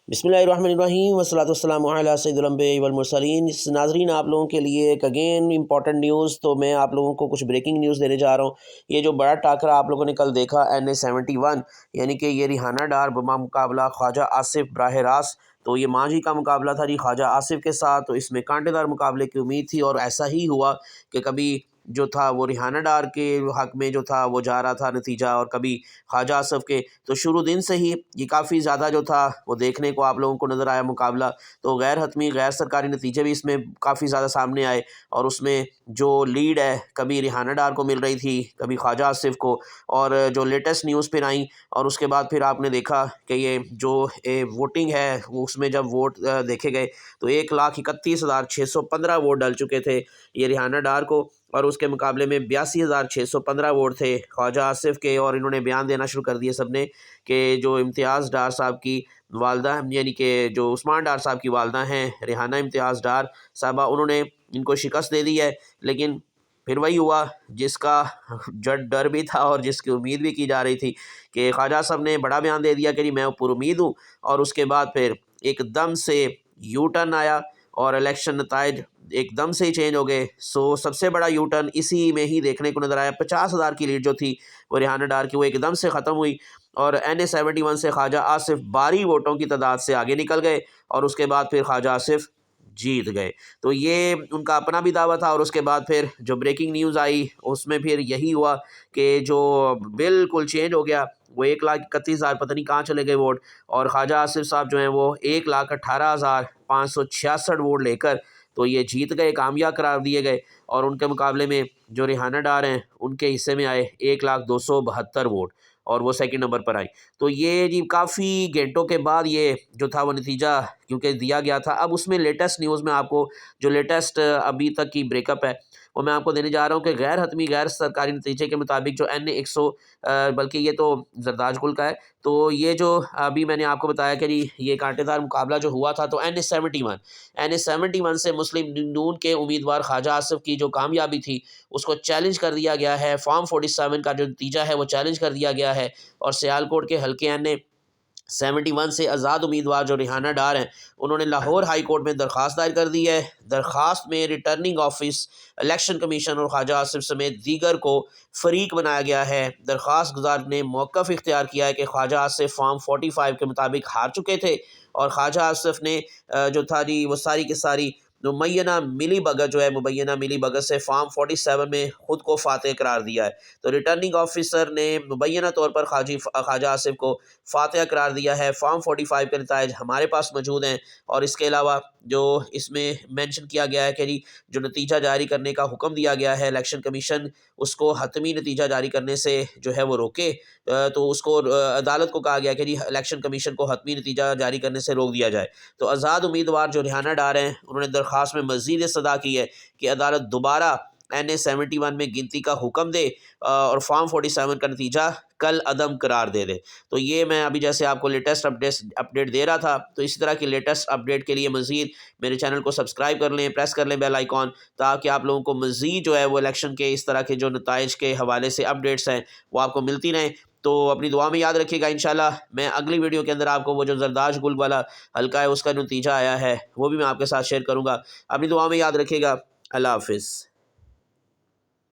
बिस्मिल्लाहिर्रहमानिर्रहीम वस्सलातु वस्सलामु अला सय्यिदिल अंबिया'i वल मुरसलीन। नाज़रीन, आप लोगों के लिए एक अगेन इंपॉर्टेंट न्यूज़, तो मैं आप लोगों को कुछ ब्रेकिंग न्यूज़ देने जा रहा हूँ। ये जो बड़ा टाकरा आप लोगों ने कल देखा NA-71, यानी कि ये रिहाना डार बमा मुकाबला ख्वाजा आसिफ बराह रास्त, तो ये मांझी का मुकाबला था जी ख्वाजा आसिफ के साथ। तो इसमें कांटेदार मुकाबले की उम्मीद थी और ऐसा ही हुआ कि कभी जो था वो रिहाना डार के हक़ में जो था वो जा रहा था नतीजा, और कभी ख्वाजा आसिफ के। तो शुरू दिन से ही ये काफ़ी ज़्यादा जो था वो देखने को आप लोगों को नज़र आया मुकाबला। तो गैर हतमी गैर सरकारी नतीजे भी इसमें काफ़ी ज़्यादा सामने आए, और उसमें जो लीड है कभी रिहाना डार को मिल रही थी, कभी ख्वाजा आसिफ को। और जो लेटेस्ट न्यूज़ फिर आई, और उसके बाद फिर आपने देखा कि ये जो वोटिंग है वो उसमें जब वोट देखे गए तो 1,31,615 वोट डल चुके थे ये रिहाना डार को, और उसके मुकाबले में 82,615 वोट थे ख्वाजा आसिफ के। और इन्होंने बयान देना शुरू कर दिए सबने कि जो इम्तियाज़ डार साहब की वालदा, यानी कि जो उस्मान डार साहब की वालदा हैं रिहाना इम्तियाज़ डार साहबा, उन्होंने इनको शिकस्त दे दी है। लेकिन फिर वही हुआ जिसका जड़ डर भी था और जिसकी उम्मीद भी की जा रही थी कि ख्वाजा साहब ने बड़ा बयान दे दिया कि जी मैं पुरुमीद हूँ, और उसके बाद फिर एकदम से यू टर्न आया और इलेक्शन नताइज एकदम से ही चेंज हो गए। सो सबसे बड़ा यू टर्न इसी में ही देखने को नज़र आया। 50,000 की लीड जो थी वो रिहाना डार की, वो एकदम से ख़त्म हुई, और NA-71 से ख्वाजा आसिफ 12 वोटों की तादाद से आगे निकल गए, और उसके बाद फिर ख्वाजा आसिफ जीत गए। तो ये उनका अपना भी दावा था। और उसके बाद फिर जो ब्रेकिंग न्यूज़ आई उसमें फिर यही हुआ कि जो बिल्कुल चेंज हो गया, वो 1,31,000 पता नहीं कहाँ चले गए वोट, और ख्वाजा आसिफ साहब जो हैं वो 1,18,566 वोट लेकर तो ये जीत गए, कामयाब करार दिए गए। और उनके मुकाबले में जो रिहाना डार हैं उनके हिस्से में आए 1,02,72 वोट, और वो सेकंड नंबर पर आई। तो ये जी काफ़ी घंटों के बाद ये जो था वो नतीजा क्योंकि दिया गया था। अब उसमें लेटेस्ट न्यूज़ में आपको जो लेटेस्ट अभी तक की ब्रेकअप है वो मैं आपको देने जा रहा हूँ कि गैर हतमी गैर सरकारी नतीजे के मुताबिक जो NA-100 बल्कि ये तो जरदाज गुल का है, तो ये जो अभी मैंने आपको बताया कि जी ये कांटेदार मुकाबला जो हुआ था, तो NA-71 से मुस्लिम नून के उम्मीदवार ख्वाजा आसिफ की जो कामयाबी थी उसको चैलेंज कर दिया गया है। फॉर्म 47 का जो नतीजा है वो चैलेंज कर दिया गया है, और सियालकोट के हल्के NA-71 से आज़ाद उम्मीदवार जो रिहाना डार हैं उन्होंने लाहौर हाई कोर्ट में दरख्वास्त दायर कर दी है। दरख्वास्त में रिटर्निंग ऑफिस, इलेक्शन कमीशन और ख्वाजा आसिफ समेत दीगर को फरीक बनाया गया है। दरख्वास्त गुजार ने मौक़िफ़ इख्तियार किया है कि ख्वाजा आसिफ फॉर्म 45 के मुताबिक हार चुके थे, और ख्वाजा आसिफ ने जो था जी वो सारी की सारी मुबैना मिली भगत जो है मुबैना मिली भगत से फॉर्म 47 में ख़ुद को फातह करार दिया है। तो रिटर्निंग ऑफिसर ने मुबैना तौर पर ख्वाजा आसिफ को फातह करार दिया है। फॉर्म 45 के नताइज हमारे पास मौजूद हैं, और इसके अलावा जो इसमें मेंशन किया गया है कि जी जो नतीजा जारी करने का हुक्म दिया गया है इलेक्शन कमीशन उसको हतमी नतीजा जारी करने से जो है वो रोके। तो उसको अदालत को कहा गया कि जी इलेक्शन कमीशन को हतमी नतीजा जारी करने से रोक दिया जाए। तो आज़ाद उम्मीदवार जो रिहाना डार हैं उन्होंने दरख्वास्त में मज़ीद सदा की है कि अदालत दोबारा NA-71 में गिनती का हुक्म दे, और फॉर्म 47 का नतीजा कल अदम करार दे दे। तो ये मैं अभी जैसे आपको लेटेस्ट अपडेट दे रहा था, तो इसी तरह की लेटेस्ट अपडेट के लिए मज़ीद मेरे चैनल को सब्सक्राइब कर लें, प्रेस कर लें बेल आइकॉन, ताकि आप लोगों को मज़ीद जो है वो इलेक्शन के इस तरह के जो नताइज के हवाले से अपडेट्स हैं वो आपको मिलती रहें। तो अपनी दुआ में याद रखिएगा। इंशाल्लाह मैं अगली वीडियो के अंदर आपको वो जो जरदाश गुल वाला हल्का है उसका नतीजा आया है वो भी मैं आपके साथ शेयर करूँगा। अपनी दुआ में याद रखिएगा। अल्लाह हाफ़िज़।